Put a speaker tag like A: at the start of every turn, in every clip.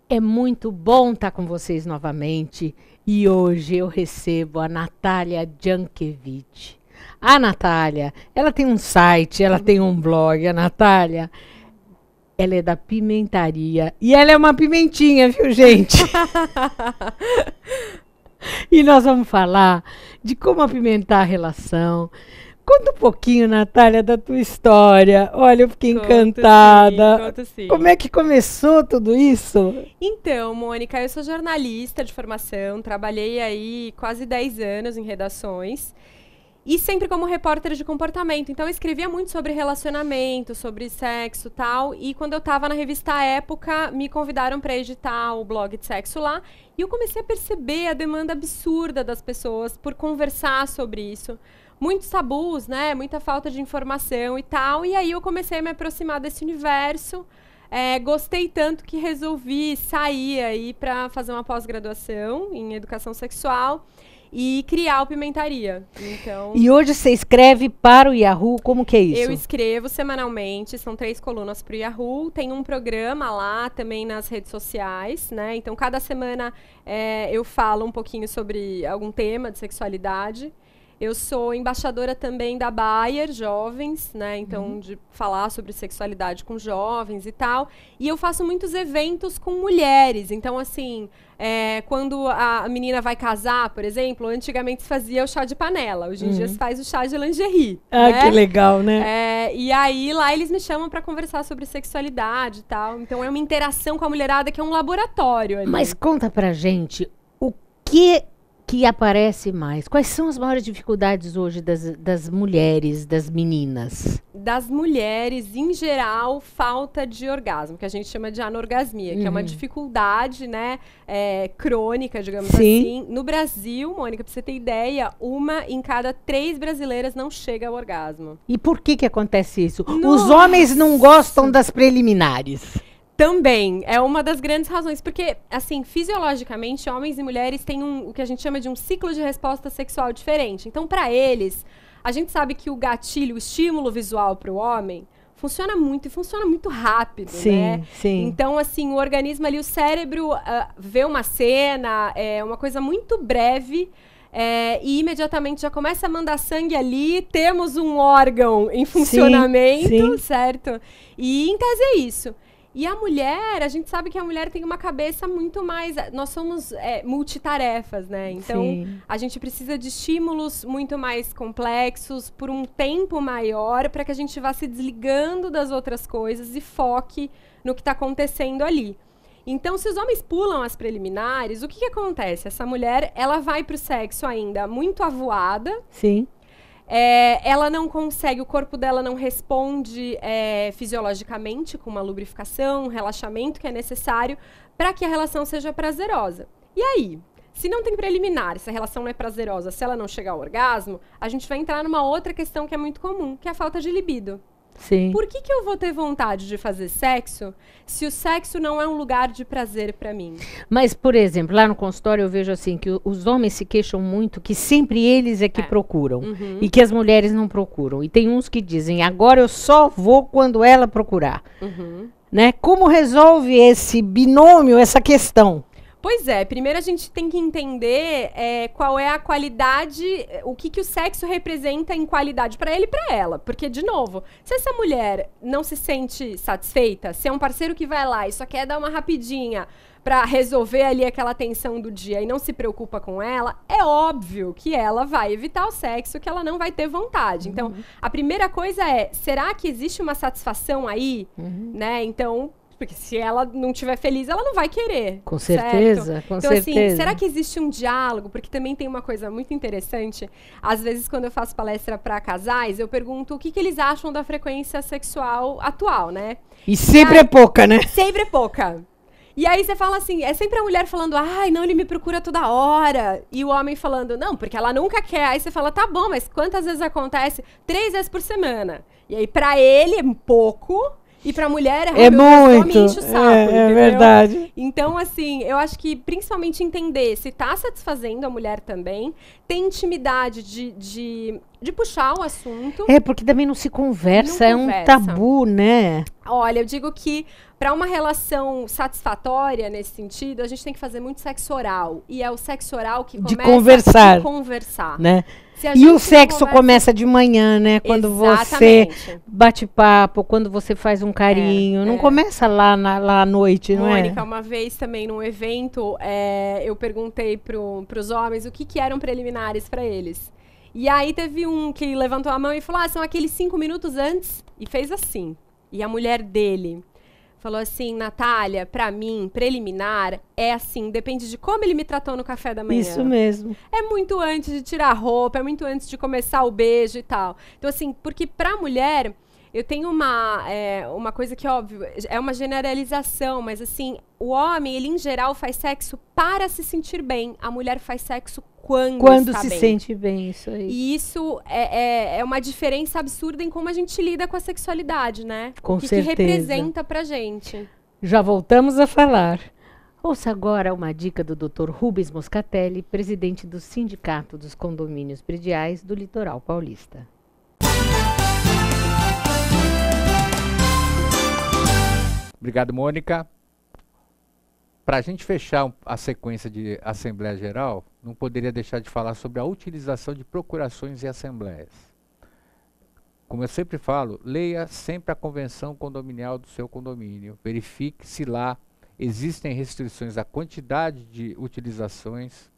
A: É muito bom estar com vocês novamente e hoje eu recebo a Natália Jankiewicz. A Natália, ela tem um site, ela tem um blog. A Natália, ela é da Pimentaria e ela é uma pimentinha, viu, gente? E nós vamos falar de como apimentar a relação. Conta um pouquinho, Natália, da tua história. Olha, eu fiquei encantada.
B: Conto sim.
A: Como é que começou tudo isso?
B: Então, Mônica, eu sou jornalista de formação, trabalhei aí quase 10 anos em redações e sempre como repórter de comportamento. Então, eu escrevia muito sobre relacionamento, sobre sexo e tal. E quando eu estava na revista Época, me convidaram para editar o blog de sexo lá. E eu comecei a perceber a demanda absurda das pessoas por conversar sobre isso. Muitos tabus, né? Muita falta de informação e tal. E aí eu comecei a me aproximar desse universo. Gostei tanto que resolvi sair aí para fazer uma pós-graduação em educação sexual e criar o Pimentaria. Então,
A: E hoje você escreve para o Yahoo, como que é isso?
B: eu escrevo semanalmente, são 3 colunas para o Yahoo. Tem um programa lá também nas redes sociais, né? Então, cada semana eu falo um pouquinho sobre algum tema de sexualidade. Eu sou embaixadora também da Bayer Jovens, né? Então, de falar sobre sexualidade com jovens e tal. E eu faço muitos eventos com mulheres. Então, assim, quando a menina vai casar, por exemplo, antigamente se fazia o chá de panela. Hoje em dia se faz o chá de lingerie.
A: Ah,
B: né?
A: que legal, né?
B: E aí, lá eles me chamam para conversar sobre sexualidade e tal. Então, é uma interação com a mulherada que é um laboratório ali.
A: Mas conta pra gente o que aparece mais. Quais são as maiores dificuldades hoje das mulheres, das meninas?
B: Das mulheres, em geral, falta de orgasmo, que a gente chama de anorgasmia, que é uma dificuldade, né, crônica, digamos assim. No Brasil, Mônica, pra você ter ideia, 1 em cada 3 brasileiras não chega ao orgasmo.
A: E por que acontece isso? Os
B: Nossa!
A: homens não gostam das preliminares.
B: Também, é uma das grandes razões, porque, assim, fisiologicamente, homens e mulheres têm o que a gente chama de um ciclo de resposta sexual diferente. Então, para eles, a gente sabe que o gatilho, o estímulo visual para o homem, funciona muito e funciona muito rápido, né?
A: Sim.
B: Então, assim, o organismo ali, o cérebro vê uma cena, uma coisa muito breve, e imediatamente já começa a mandar sangue ali, temos um órgão em funcionamento, certo? E, em tese, é isso. E a mulher, a gente sabe que a mulher tem uma cabeça muito mais... Nós somos multitarefas, né? Então, a gente precisa de estímulos muito mais complexos, por um tempo maior, para que a gente vá se desligando das outras coisas e foque no que está acontecendo ali. Então, se os homens pulam as preliminares, o que acontece? Essa mulher, ela vai para o sexo ainda muito avoada.
A: Sim.
B: Ela não consegue, o corpo dela não responde fisiologicamente com uma lubrificação, um relaxamento que é necessário para que a relação seja prazerosa. E aí, se não tem preliminar, se a relação não é prazerosa, se ela não chegar ao orgasmo, a gente vai entrar numa outra questão que é muito comum, que é a falta de libido.
A: Sim.
B: Por que eu vou ter vontade de fazer sexo se o sexo não é um lugar de prazer para mim?
A: Mas, por exemplo, lá no consultório eu vejo assim que os homens se queixam muito que sempre eles é que procuram e que as mulheres não procuram. E tem uns que dizem, agora eu só vou quando ela procurar. Né? Como resolve esse binômio, essa questão?
B: Pois é, primeiro a gente tem que entender qual é a qualidade, o que o sexo representa em qualidade para ele e para ela. Porque, de novo, se essa mulher não se sente satisfeita, se é um parceiro que vai lá e só quer dar uma rapidinha para resolver ali aquela tensão do dia e não se preocupa com ela, é óbvio que ela vai evitar o sexo, que ela não vai ter vontade. Então, a primeira coisa será que existe uma satisfação aí? Né? Então... Porque se ela não estiver feliz, ela não vai querer.
A: Com certeza,
B: certo?
A: com
B: então,
A: certeza.
B: Assim, será que existe um diálogo? Porque também tem uma coisa muito interessante. Às vezes, quando eu faço palestra para casais, eu pergunto o que eles acham da frequência sexual atual, né?
A: E sempre é pouca, né?
B: Sempre é pouca. E aí você fala assim, é sempre a mulher falando, ai, não, ele me procura toda hora. E o homem falando, não, porque ela nunca quer. Aí você fala, tá bom, mas quantas vezes acontece? 3 vezes por semana. E aí, pra ele, é pouco. E pra mulher
A: é muito.
B: Enche o saco,
A: é verdade.
B: Então, assim, eu acho que principalmente entender se tá satisfazendo a mulher também, ter intimidade de puxar o assunto.
A: Porque também não se conversa, é um tabu, né?
B: Olha, eu digo que para uma relação satisfatória nesse sentido, a gente tem que fazer muito sexo oral. E é o sexo oral que começa
A: de
B: conversar.
A: Né? E o sexo começa de manhã, né? Quando você bate papo, quando você faz um carinho. Não começa lá à noite, não é?
B: Mônica, uma vez também num evento, eu perguntei pros homens o que eram preliminares para eles. E aí teve um que levantou a mão e falou, são aqueles 5 minutos antes. E fez assim. E a mulher dele falou assim, Natália, pra mim, preliminar é assim, depende de como ele me tratou no café da manhã.
A: Isso mesmo.
B: É muito antes de tirar a roupa, é muito antes de começar o beijo e tal. Então, assim, porque pra mulher, eu tenho uma coisa que, óbvio, é uma generalização, mas assim, o homem, ele em geral faz sexo para se sentir bem. A mulher faz sexo quando está
A: se
B: bem.
A: sente bem, isso aí.
B: E isso é uma diferença absurda em como a gente lida com a sexualidade, né?
A: Com
B: certeza. O que representa pra gente.
A: Já voltamos a falar. Ouça agora uma dica do Dr. Rubens Moscatelli, presidente do Sindicato dos Condomínios Prediais do Litoral Paulista.
C: Obrigado, Mônica. Para a gente fechar a sequência de Assembleia Geral, não poderia deixar de falar sobre a utilização de procurações e assembleias. Como eu sempre falo, leia sempre a convenção condominial do seu condomínio. Verifique se lá existem restrições à quantidade de utilizações,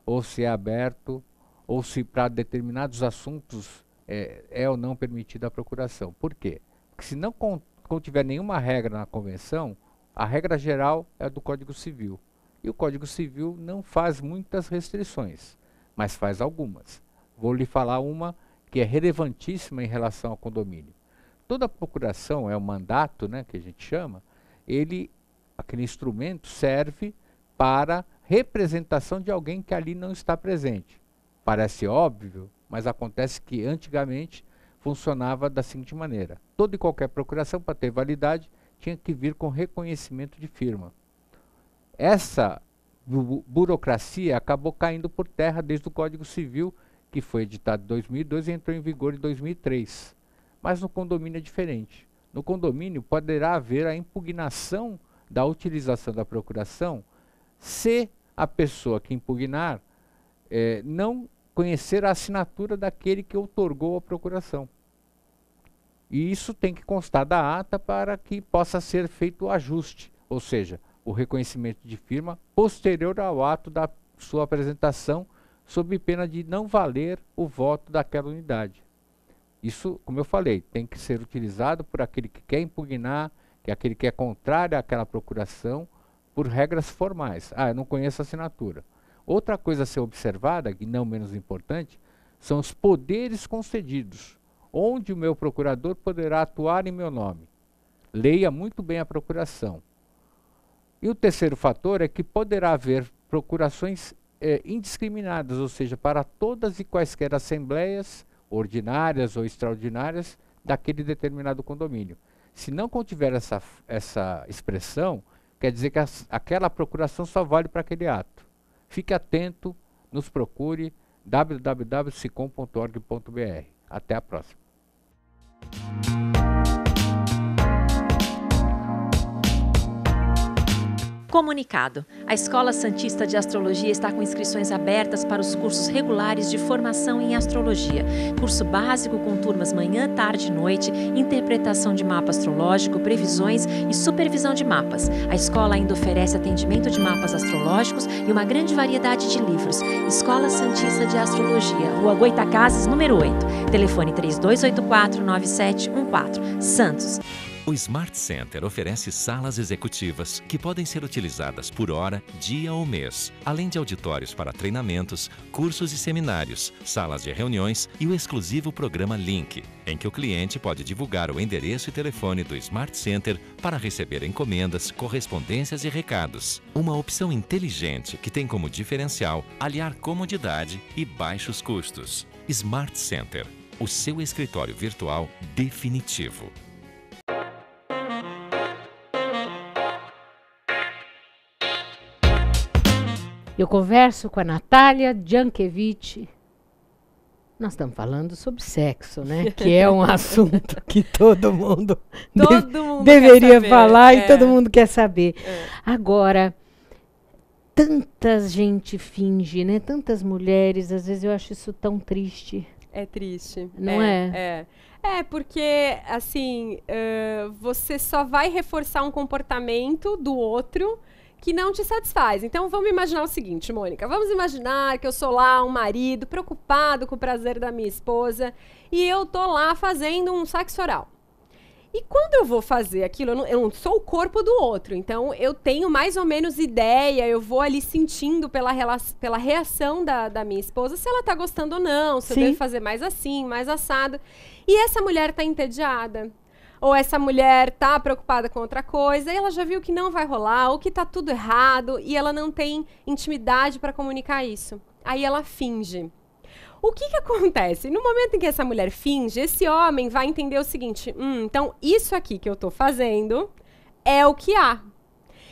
C: ou se é aberto, ou se para determinados assuntos é ou não permitida a procuração. Por quê? Porque se não contiver nenhuma regra na convenção, a regra geral é do Código Civil. E o Código Civil não faz muitas restrições, mas faz algumas. Vou lhe falar uma que é relevantíssima em relação ao condomínio. Toda procuração, é o mandato, né, que a gente chama, aquele instrumento serve para representação de alguém que ali não está presente. Parece óbvio, mas acontece que antigamente funcionava da seguinte maneira. Toda e qualquer procuração, para ter validade, tinha que vir com reconhecimento de firma. Essa burocracia acabou caindo por terra desde o Código Civil, que foi editado em 2002 e entrou em vigor em 2003. Mas no condomínio é diferente. No condomínio poderá haver a impugnação da utilização da procuração se a pessoa que impugnar não conhecer a assinatura daquele que outorgou a procuração. E isso tem que constar da ata para que possa ser feito o ajuste, ou seja, o reconhecimento de firma posterior ao ato da sua apresentação, sob pena de não valer o voto daquela unidade. Isso, como eu falei, tem que ser utilizado por aquele que quer impugnar, que é aquele que é contrário àquela procuração, por regras formais. Eu não conheço a assinatura. Outra coisa a ser observada, e não menos importante, são os poderes concedidos, onde o meu procurador poderá atuar em meu nome. Leia muito bem a procuração. E o terceiro fator é que poderá haver procurações indiscriminadas, ou seja, para todas e quaisquer assembleias, ordinárias ou extraordinárias, daquele determinado condomínio. Se não contiver essa expressão, quer dizer que aquela procuração só vale para aquele ato. Fique atento, nos procure, www.sicom.org.br. Até a próxima.
D: Comunicado. A Escola Santista de Astrologia está com inscrições abertas para os cursos regulares de formação em astrologia. Curso básico com turmas manhã, tarde e noite, interpretação de mapa astrológico, previsões e supervisão de mapas. A escola ainda oferece atendimento de mapas astrológicos e uma grande variedade de livros. Escola Santista de Astrologia, Rua Goitacazes, número 8. Telefone 3284-9714. Santos.
E: O Smart Center oferece salas executivas que podem ser utilizadas por hora, dia ou mês, além de auditórios para treinamentos, cursos e seminários, salas de reuniões e o exclusivo programa Link, em que o cliente pode divulgar o endereço e telefone do Smart Center para receber encomendas, correspondências e recados. Uma opção inteligente que tem como diferencial aliar comodidade e baixos custos. Smart Center, o seu escritório virtual definitivo.
A: Eu converso com a Natália Jankevic. Nós estamos falando sobre sexo, né? Que é um assunto que todo mundo, deveria falar e todo mundo quer saber. Agora, tanta gente finge, né? Tantas mulheres, às vezes eu acho isso tão triste.
B: É triste.
A: Não é?
B: É, porque, assim, você só vai reforçar um comportamento do outro que não te satisfaz. Então, vamos imaginar o seguinte, Mônica. Vamos imaginar que eu sou lá um marido preocupado com o prazer da minha esposa e eu tô lá fazendo um sexo oral. E quando eu vou fazer aquilo, eu não sou o corpo do outro. Então, eu tenho mais ou menos ideia, eu vou ali sentindo pela reação da minha esposa se ela tá gostando ou não, se eu devo fazer mais assim, mais assado. E essa mulher tá entediada. Ou essa mulher tá preocupada com outra coisa, e ela já viu que não vai rolar, ou que tá tudo errado, e ela não tem intimidade para comunicar isso. Aí ela finge. O que acontece? No momento em que essa mulher finge, esse homem vai entender o seguinte, então isso aqui que eu tô fazendo é o que há.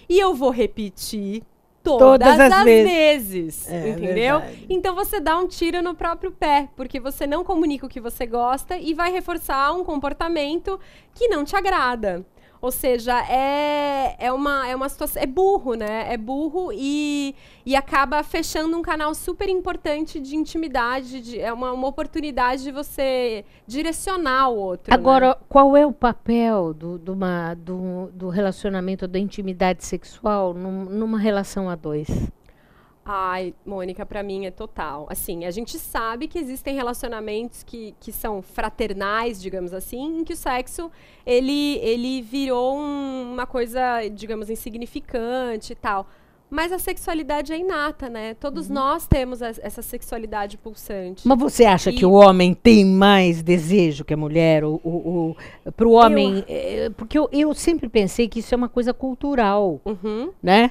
B: E eu vou repetir todas as vezes, entendeu? Verdade. Então você dá um tiro no próprio pé, porque você não comunica o que você gosta e vai reforçar um comportamento que não te agrada. Ou seja, é uma situação, é burro, né? É burro e acaba fechando um canal super importante de intimidade, é uma oportunidade de você direcionar o outro.
A: Agora,
B: né?
A: Qual é o papel do relacionamento, da intimidade sexual numa relação a dois?
B: Ai, Mônica, pra mim é total. Assim, a gente sabe que existem relacionamentos que são fraternais, digamos assim, em que o sexo, ele virou uma coisa, digamos, insignificante e tal. Mas a sexualidade é inata, né? Todos nós temos essa sexualidade pulsante.
A: Mas você acha que o homem tem mais desejo que a mulher? Para o homem... porque eu sempre pensei que isso é uma coisa cultural, né?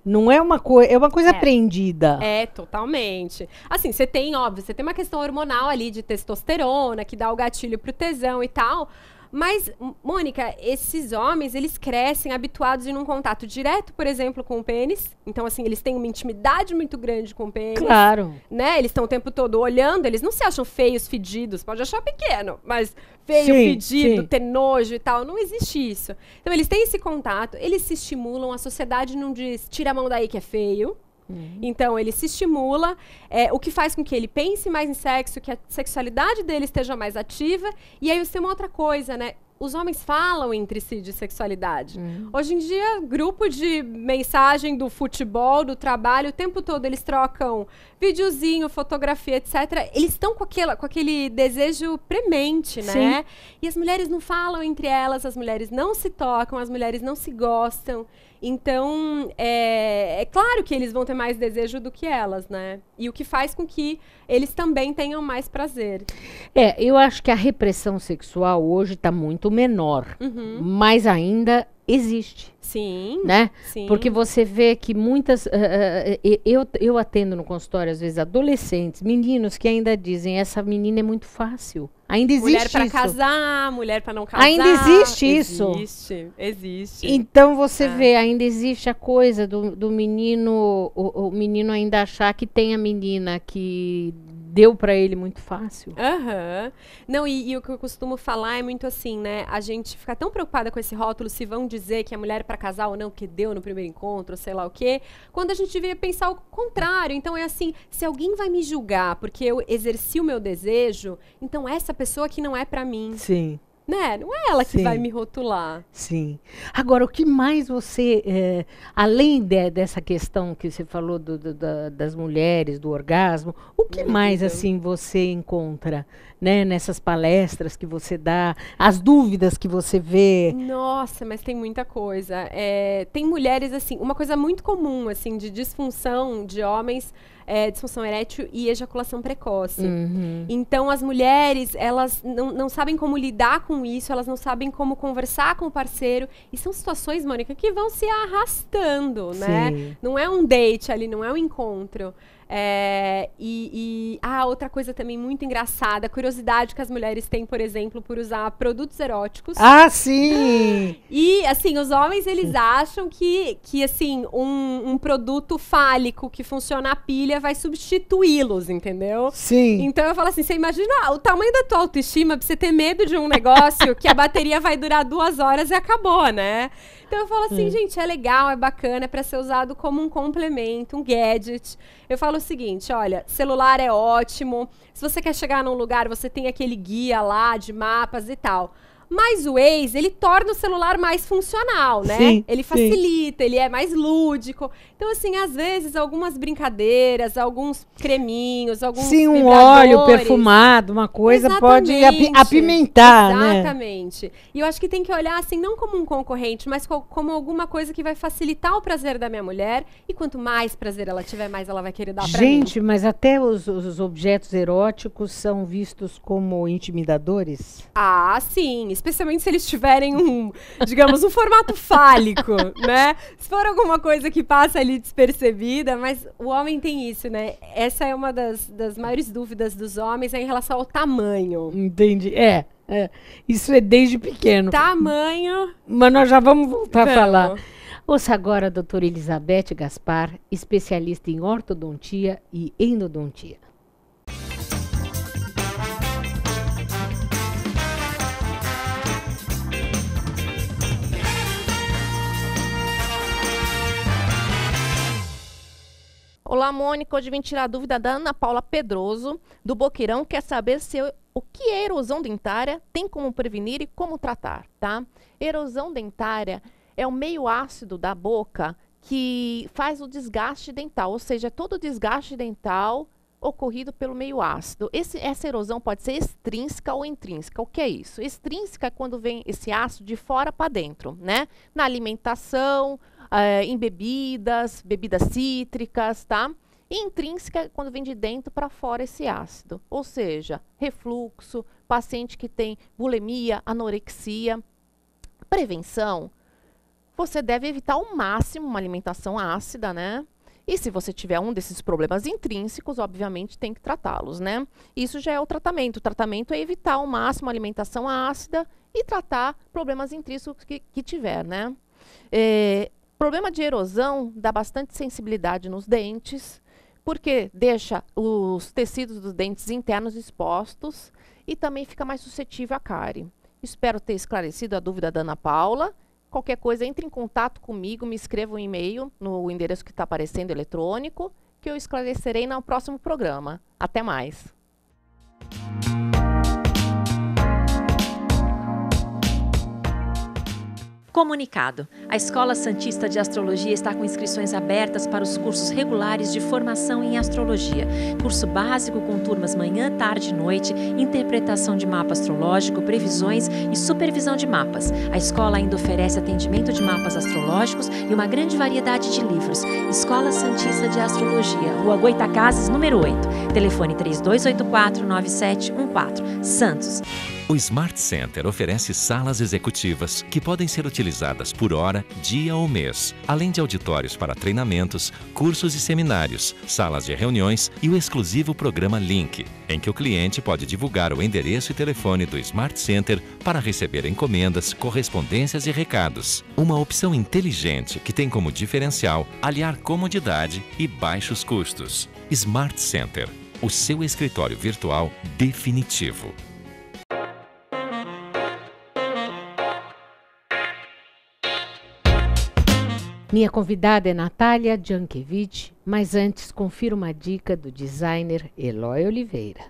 A: Não é uma coisa... É uma coisa aprendida.
B: É, totalmente. Assim, você tem uma questão hormonal ali de testosterona, que dá o gatilho pro tesão e tal... Mas, Mônica, esses homens, eles crescem habituados em um contato direto, por exemplo, com o pênis. Então, assim, eles têm uma intimidade muito grande com o pênis.
A: Claro.
B: Né? Eles estão o tempo todo olhando, eles não se acham feios, fedidos. Pode achar pequeno, mas feio, fedido, ter nojo e tal. Não existe isso. Então, eles têm esse contato, eles se estimulam, a sociedade não diz, tira a mão daí que é feio. Então, ele se estimula, o que faz com que ele pense mais em sexo, que a sexualidade dele esteja mais ativa. E aí, tem uma outra coisa, né? Os homens falam entre si de sexualidade. Hoje em dia, grupo de mensagem do futebol, do trabalho, o tempo todo eles trocam videozinho, fotografia, etc. Eles estão com aquele desejo premente, né? Sim. E as mulheres não falam entre elas, as mulheres não se tocam, as mulheres não se gostam. Então, é claro que eles vão ter mais desejo do que elas, né? E o que faz com que eles também tenham mais prazer.
A: Eu acho que a repressão sexual hoje está muito menor, mas ainda existe.
B: Sim,
A: né?
B: Sim.
A: Porque você vê que muitas... eu atendo no consultório, às vezes, adolescentes, meninos que ainda dizem, essa menina é muito fácil. Ainda existe
B: mulher pra
A: isso.
B: casar, mulher pra não casar.
A: Ainda existe isso.
B: Existe.
A: Então você vê, ainda existe a coisa do menino, o menino ainda achar que tem a menina que deu pra ele muito fácil.
B: Não, e o que eu costumo falar é muito assim, né? A gente fica tão preocupada com esse rótulo, se vão dizer que a mulher é pra casar ou não, que deu no primeiro encontro, sei lá o quê, quando a gente devia pensar o contrário. Então é assim, se alguém vai me julgar porque eu exerci o meu desejo, então essa pessoa que não é pra mim.
A: Sim.
B: Né? Não é ela que vai me rotular.
A: Sim. Agora, o que mais você, além dessa questão que você falou das mulheres, do orgasmo, o que mais assim você encontra, né, nessas palestras que você dá, as dúvidas que você vê?
B: Nossa, mas tem muita coisa. Tem mulheres, assim, uma coisa muito comum, assim, de disfunção de homens, disfunção erétil e ejaculação precoce. Então, as mulheres, elas não sabem como lidar com isso, elas não sabem como conversar com o parceiro. E são situações, Mônica, que vão se arrastando, né? Não é um date ali, não é um encontro. Outra coisa também muito engraçada, a curiosidade que as mulheres têm, por exemplo, por usar produtos eróticos.
A: Ah, sim!
B: E, assim, os homens, eles acham que assim, um produto fálico que funciona a pilha vai substituí-los, entendeu?
A: Sim.
B: Então eu falo assim, você imagina o tamanho da tua autoestima pra você ter medo de um negócio que a bateria vai durar 2 horas e acabou, né? Então eu falo assim, gente, é legal, é bacana, é pra ser usado como um complemento, um gadget. Eu falo o seguinte, olha, celular é ótimo, se você quer chegar num lugar, você tem aquele guia lá de mapas e tal. Mas o Waze, ele torna o celular mais funcional, né?
A: Sim,
B: ele facilita, ele é mais lúdico. Então, assim, às vezes, algumas brincadeiras, alguns creminhos, alguns
A: um óleo perfumado, uma coisa pode apimentar, né?
B: Exatamente. E eu acho que tem que olhar, assim, não como um concorrente, mas como alguma coisa que vai facilitar o prazer da minha mulher. E quanto mais prazer ela tiver, mais ela vai querer dar pra mim.
A: Gente, mas até os objetos eróticos são vistos como intimidadores?
B: Ah, sim. Especialmente se eles tiverem digamos, um formato fálico, né? Se for alguma coisa que passa ali despercebida, mas o homem tem isso, né? Essa é uma das maiores dúvidas dos homens em relação ao tamanho.
A: Entendi. Isso é desde pequeno.
B: Tamanho.
A: Mas nós já vamos voltar a falar. Ouça agora a doutora Elizabeth Gaspar, especialista em ortodontia e endodontia.
F: Olá, Mônica. Hoje vim tirar a dúvida da Ana Paula Pedroso, do Boqueirão. Quer saber o que é erosão dentária, tem como prevenir e como tratar, tá? Erosão dentária é o meio ácido da boca que faz o desgaste dental, ou seja, todo o desgaste dental ocorrido pelo meio ácido. Essa erosão pode ser extrínseca ou intrínseca. O que é isso? Extrínseca é quando vem esse ácido de fora para dentro, né? Na alimentação, em bebidas cítricas, tá? E intrínseca é quando vem de dentro para fora esse ácido. Ou seja, refluxo, paciente que tem bulimia, anorexia. Prevenção, você deve evitar ao máximo uma alimentação ácida, né? E se você tiver um desses problemas intrínsecos, obviamente tem que tratá-los, né? Isso já é o tratamento. O tratamento é evitar ao máximo a alimentação ácida e tratar problemas intrínsecos que tiver, né? Problema de erosão dá bastante sensibilidade nos dentes, porque deixa os tecidos dos dentes internos expostos e também fica mais suscetível à cárie. Espero ter esclarecido a dúvida da Ana Paula. Qualquer coisa, entre em contato comigo, me escreva um e-mail no endereço que está aparecendo eletrônico, que eu esclarecerei no próximo programa. Até mais!
D: Comunicado. A Escola Santista de Astrologia está com inscrições abertas para os cursos regulares de formação em astrologia. Curso básico com turmas manhã, tarde e noite, interpretação de mapa astrológico, previsões e supervisão de mapas. A escola ainda oferece atendimento de mapas astrológicos e uma grande variedade de livros. Escola Santista de Astrologia, Rua Goitacazes, número 8. Telefone 3284-9714. Santos.
E: O Smart Center oferece salas executivas que podem ser utilizadas por hora, dia ou mês, além de auditórios para treinamentos, cursos e seminários, salas de reuniões e o exclusivo programa Link, em que o cliente pode divulgar o endereço e telefone do Smart Center para receber encomendas, correspondências e recados. Uma opção inteligente que tem como diferencial aliar comodidade e baixos custos. Smart Center, o seu escritório virtual definitivo.
A: Minha convidada é Natália Jankiewicz, mas antes confira uma dica do designer Eloy Oliveira.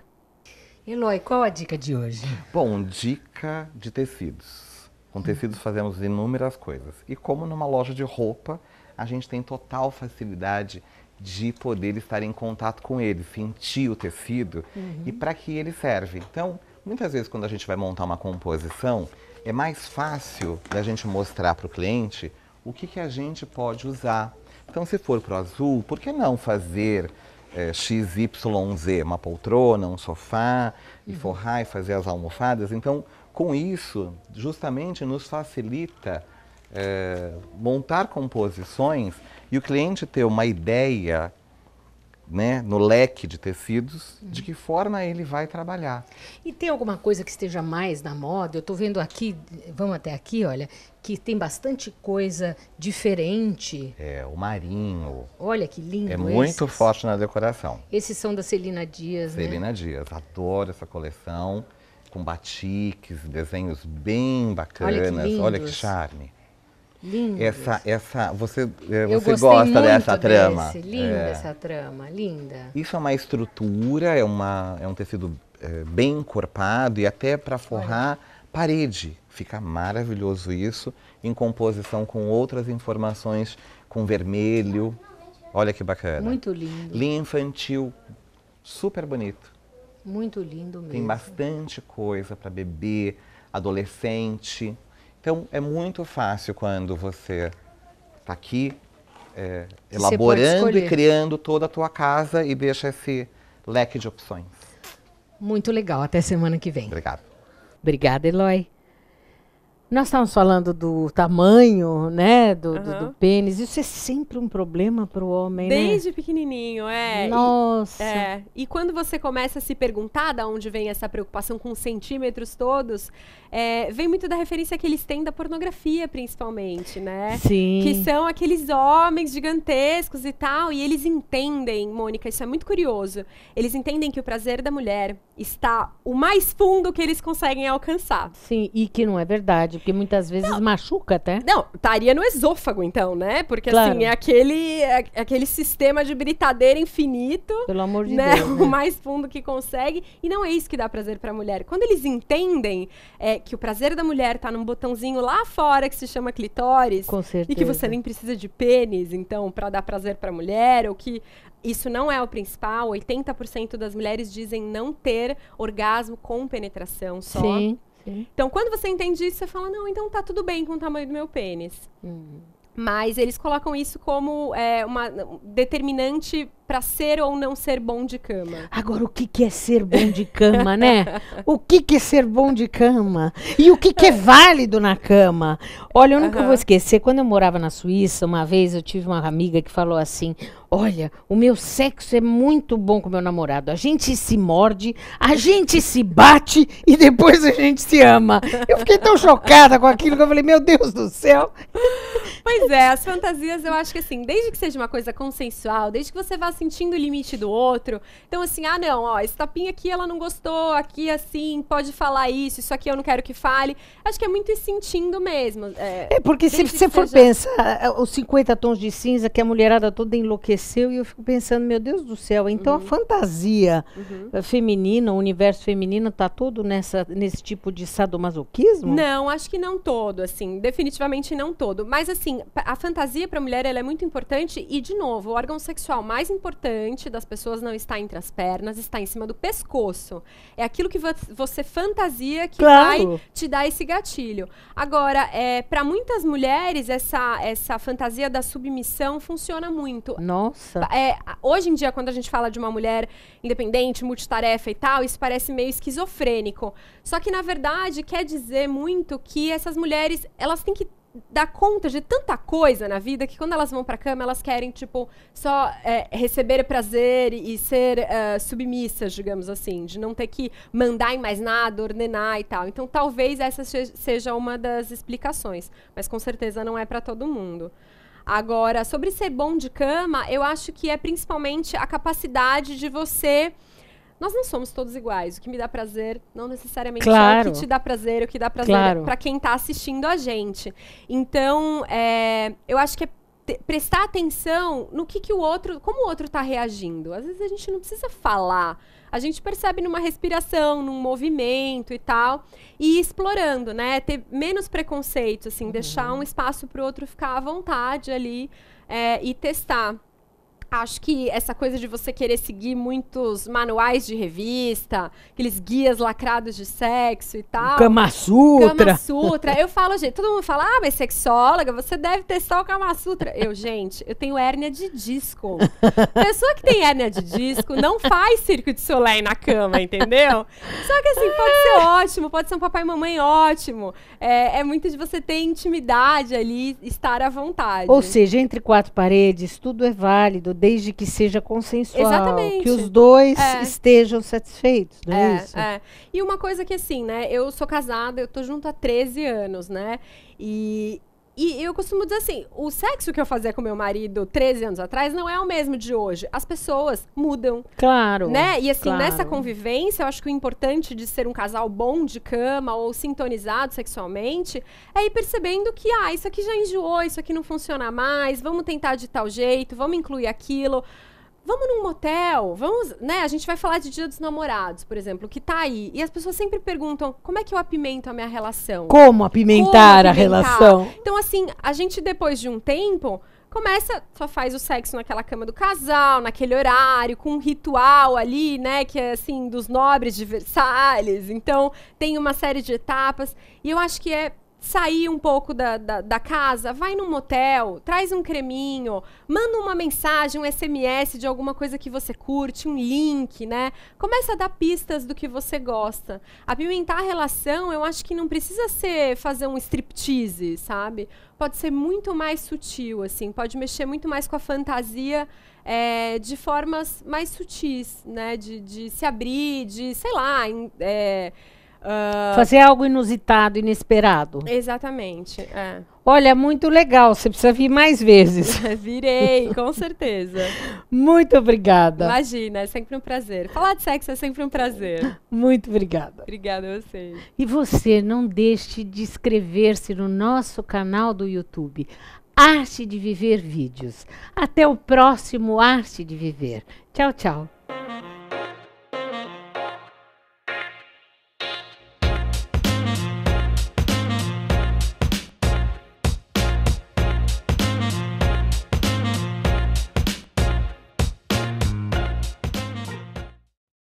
A: Eloy, qual a dica de hoje?
G: Bom, dica de tecidos. Com tecidos fazemos inúmeras coisas. E como numa loja de roupa, a gente tem total facilidade de poder estar em contato com ele, sentir o tecido e para que ele serve. Então, muitas vezes quando a gente vai montar uma composição, é mais fácil da gente mostrar para o cliente o que a gente pode usar. Então, se for para o azul, por que não fazer XYZ, uma poltrona, um sofá, e forrar e fazer as almofadas? Então, com isso, justamente nos facilita montar composições e o cliente ter uma ideia né, no leque de tecidos, de que forma ele vai trabalhar.
A: E tem alguma coisa que esteja mais na moda? Eu estou vendo aqui, vamos até aqui, olha, que tem bastante coisa diferente.
G: É, o marinho.
A: Olha que lindo.
G: É muito forte na decoração.
A: Esses são da Celina Dias, né?
G: Celina Dias, adoro essa coleção, com batiques, desenhos bem bacanas. Olha que charme.
A: Lindo.
G: Você
A: gostei
G: gosta
A: muito
G: dessa trama?
A: Linda essa trama, linda.
G: Isso é uma estrutura, é um tecido bem encorpado e até para forrar parede. Fica maravilhoso isso, em composição com outras informações, com vermelho. Olha que bacana.
A: Muito lindo.
G: Linha infantil, super bonito.
A: Muito lindo mesmo.
G: Tem bastante coisa para bebê, adolescente. Então, é muito fácil quando você está aqui elaborando e criando toda a tua casa e deixa esse leque de opções.
A: Muito legal. Até semana que vem.
G: Obrigado.
A: Obrigada, Eloy. Nós estávamos falando do tamanho, né, do pênis. Isso é sempre um problema para o homem,
B: desde pequenininho,
A: Nossa.
B: E quando você começa a se perguntar de onde vem essa preocupação com os centímetros todos, vem muito da referência que eles têm da pornografia, principalmente, né?
A: Sim.
B: Que são aqueles homens gigantescos e tal, e eles entendem, Mônica, isso é muito curioso, eles entendem que o prazer da mulher está o mais fundo que eles conseguem alcançar.
A: Sim, e que não é verdade, porque muitas vezes machuca até.
B: Não, estaria no esôfago, então, né? Porque,
A: claro,
B: assim, é aquele sistema de britadeira infinito.
A: Pelo amor de
B: né?
A: Deus,
B: O mais fundo que consegue. E não é isso que dá prazer pra mulher. Quando eles entendem que o prazer da mulher tá num botãozinho lá fora que se chama clitóris.
A: Com certeza.
B: E que você nem precisa de pênis, então, pra dar prazer pra mulher, ou que isso não é o principal. 80% das mulheres dizem não ter orgasmo com penetração só.
A: Sim.
B: Então, quando você entende isso, você fala, não, então tá tudo bem com o tamanho do meu pênis. Mas eles colocam isso como uma determinante para ser ou não ser bom de cama.
A: Agora, o que é ser bom de cama, né? O que é ser bom de cama? E o que é válido na cama? Olha, eu nunca vou esquecer, quando eu morava na Suíça, uma vez eu tive uma amiga que falou assim, olha, o meu sexo é muito bom com meu namorado. A gente se morde, a gente se bate e depois a gente se ama. Eu fiquei tão chocada com aquilo que eu falei, meu Deus do céu.
B: Pois é, as fantasias eu acho que assim, desde que seja uma coisa consensual, desde que você vá sentindo o limite do outro. Então assim, não, ó, esse tapinha aqui ela não gostou, aqui assim, pode falar isso aqui eu não quero que fale. Acho que é muito sentindo mesmo.
A: Porque se você for pensar, os 50 tons de cinza que a mulherada toda enlouqueceu e eu fico pensando, meu Deus do céu, então a fantasia feminina, o universo feminino tá todo nesse tipo de sadomasoquismo?
B: Não, acho que não todo, assim, definitivamente não todo. Mas assim, a fantasia para a mulher ela é muito importante e, de novo, o órgão sexual mais importante das pessoas não está entre as pernas, está em cima do pescoço. É aquilo que você fantasia que vai te dar esse gatilho. Agora, para muitas mulheres, essa fantasia da submissão funciona muito.
A: Nossa!
B: Hoje em dia, quando a gente fala de uma mulher independente, multitarefa e tal, isso parece meio esquizofrênico. Só que, na verdade, quer dizer muito que essas mulheres, elas têm que dar conta de tanta coisa na vida que quando elas vão pra cama, elas querem, tipo, só receber prazer e ser submissas, digamos assim, de não ter que mandar em mais nada, ordenar e tal. Então, talvez essa seja uma das explicações, mas com certeza não é pra todo mundo. Agora, sobre ser bom de cama, eu acho que é principalmente a capacidade de você... Nós não somos todos iguais. O que me dá prazer não necessariamente é o que te dá prazer, o que dá prazer para quem está assistindo a gente. Então, eu acho que é prestar atenção no que o outro, como o outro está reagindo. Às vezes a gente não precisa falar. A gente percebe numa respiração, num movimento e tal. E ir explorando, né? Ter menos preconceito, assim, deixar um espaço para o outro ficar à vontade ali e testar. Acho que essa coisa de você querer seguir muitos manuais de revista, aqueles guias lacrados de sexo e tal.
A: Kama Sutra.
B: Kama Sutra. Eu falo, gente, todo mundo fala, mas sexóloga, você deve testar o Kama Sutra. Gente, eu tenho hérnia de disco. Pessoa que tem hérnia de disco não faz Cirque du Soleil na cama, entendeu? Só que assim, pode ser ótimo, pode ser um papai e mamãe ótimo. É muito de você ter intimidade ali, estar à vontade.
A: Ou seja, entre quatro paredes, tudo é válido, desde que seja consensual.
B: Exatamente.
A: Que os dois estejam satisfeitos, não é isso?
B: E uma coisa que assim, né? Eu sou casada, eu tô junto há 13 anos, né? E eu costumo dizer assim, o sexo que eu fazia com meu marido 13 anos atrás não é o mesmo de hoje. As pessoas mudam.
A: Claro.
B: Né? E assim,
A: claro.
B: nessa convivência, eu acho que o importante de ser um casal bom de cama ou sintonizado sexualmente é ir percebendo que, isso aqui já enjoou, isso aqui não funciona mais, vamos tentar de tal jeito, vamos incluir aquilo. Vamos num motel, vamos, né? A gente vai falar de Dia dos Namorados, por exemplo, que tá aí. E as pessoas sempre perguntam, como é que eu apimento a minha relação?
A: Como apimentar a relação?
B: Então, assim, a gente, depois de um tempo, só faz o sexo naquela cama do casal, naquele horário, com um ritual ali, né? Que é, assim, dos nobres de Versalhes. Então, tem uma série de etapas. E eu acho que é sair um pouco da casa, vai num motel, traz um creminho, manda uma mensagem, um SMS de alguma coisa que você curte, um link, né? Começa a dar pistas do que você gosta. Apimentar a relação, eu acho que não precisa fazer um striptease, sabe? Pode ser muito mais sutil, assim, pode mexer muito mais com a fantasia de formas mais sutis, né? De se abrir, de, sei lá,
A: fazer algo inusitado, inesperado.
B: Exatamente.
A: Olha, muito legal. Você precisa vir mais vezes.
B: Virei, com certeza.
A: Muito obrigada.
B: Imagina, é sempre um prazer. Falar de sexo é sempre um prazer.
A: Muito obrigada.
B: Obrigada a vocês.
A: E você, não deixe de inscrever-se no nosso canal do YouTube, Arte de Viver Vídeos. Até o próximo Arte de Viver. Tchau, tchau.